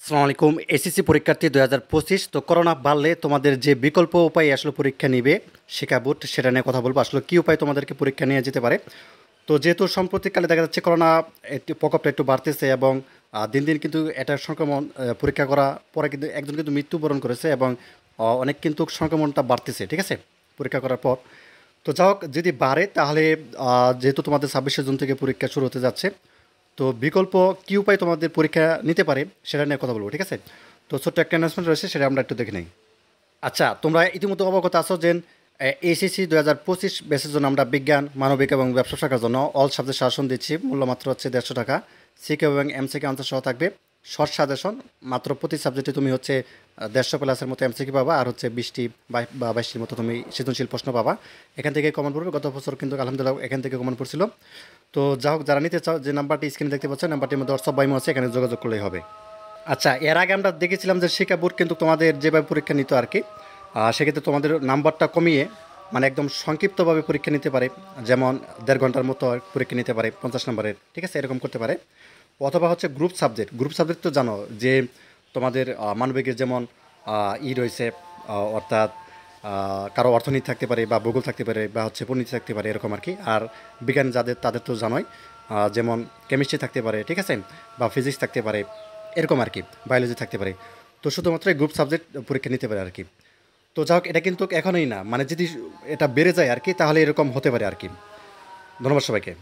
আসসালামু আলাইকুম এসএসসি পরীক্ষার্থী 2025। তো করোনা বাড়লে তোমাদের যে বিকল্প উপায়ে আসলে পরীক্ষা নিবে শিক্ষা বোর্ড সেটা নিয়ে কথা বলবো। আসলে কী উপায় তোমাদেরকে পরীক্ষা নিয়ে যেতে পারে। তো যেহেতু সাম্প্রতিককালে দেখা যাচ্ছে করোনা একটু প্রকোপটা একটু বাড়তেছে এবং দিন দিন কিন্তু এটা সংক্রমণ পরীক্ষা করা পরে কিন্তু একজন কিন্তু মৃত্যুবরণ করেছে এবং অনেক কিন্তু সংক্রমণটা বাড়তেছে, ঠিক আছে, পরীক্ষা করার পর। তো যা হোক, যদি বাড়ে তাহলে যেহেতু তোমাদের 26শে জুন থেকে পরীক্ষা শুরু হতে যাচ্ছে, তো বিকল্প কী উপায় তোমাদের পরীক্ষা নিতে পারে সেটা নিয়ে কথা বলবো, ঠিক আছে। তো ছোট্ট একটা অ্যানাউন্সমেন্ট রয়েছে, সেটা আমরা একটু দেখে নিই। আচ্ছা, তোমরা ইতিমধ্যে অবগত আছো যে এসএসসি 2025 ব্যাচের জন্য আমরা বিজ্ঞান, মানবিক এবং ব্যবসা শাখার জন্য অল সাবজেক্ট শাসন দিচ্ছি। মূল্য মাত্র হচ্ছে 150 টাকা। সিকে এবং এমসিকে আনসার সহ থাকবে। শর্ট সাজেশন মাত্র প্রতি সাবজেক্টে তুমি হচ্ছে 150 প্লাসের মতো এমসিকে পাবা, আর হচ্ছে 20টি বা 22টির মতো তুমি সৃজনশীল প্রশ্ন পাবা। এখান থেকে কমন পড়বে। গত বছর কিন্তু আলহামদুলিল্লাহ এখান থেকে কমন পড়ছিল। তো যা হোক, যারা নিতে চাও, যে নাম্বারটি স্ক্রিনে দেখতে পাচ্ছ, নাম্বারটির মধ্যে হোয়াটসঅ্যাপ বাইমো আছে, এখানে যোগাযোগ করলেই হবে। আচ্ছা, এর আগে আমরা দেখেছিলাম যে শিক্ষা বোর্ড কিন্তু তোমাদের যেভাবে পরীক্ষা নিত আর কি, সেক্ষেত্রে তোমাদের নাম্বারটা কমিয়ে মানে একদম সংক্ষিপ্তভাবে পরীক্ষা নিতে পারে। যেমন 1.5 ঘন্টার মতো পরীক্ষা নিতে পারে, 50 নম্বরের, ঠিক আছে, এরকম করতে পারে। অথবা হচ্ছে গ্রুপ সাবজেক্ট তো জানো যে তোমাদের মানবিকের যেমন রয়েছে, অর্থাৎ কারো অর্থনীতি থাকতে পারে বা ভূগোল থাকতে পারে বা হচ্ছে পরিণীতি থাকতে পারে, এরকম আর কি। আর বিজ্ঞান যাদের, তাদের তো জানোই, যেমন কেমিস্ট্রি থাকতে পারে, ঠিক আছে, বা ফিজিক্স থাকতে পারে, এরকম আর কি, বায়োলজি থাকতে পারে। তো শুধুমাত্র গ্রুপ সাবজেক্ট পরীক্ষা নিতে পারে আর কি। তো যাই হোক, এটা কিন্তু এখনই না, মানে যদি এটা বেড়ে যায় আর কি, তাহলে এরকম হতে পারে আর কি। ধন্যবাদ সবাইকে।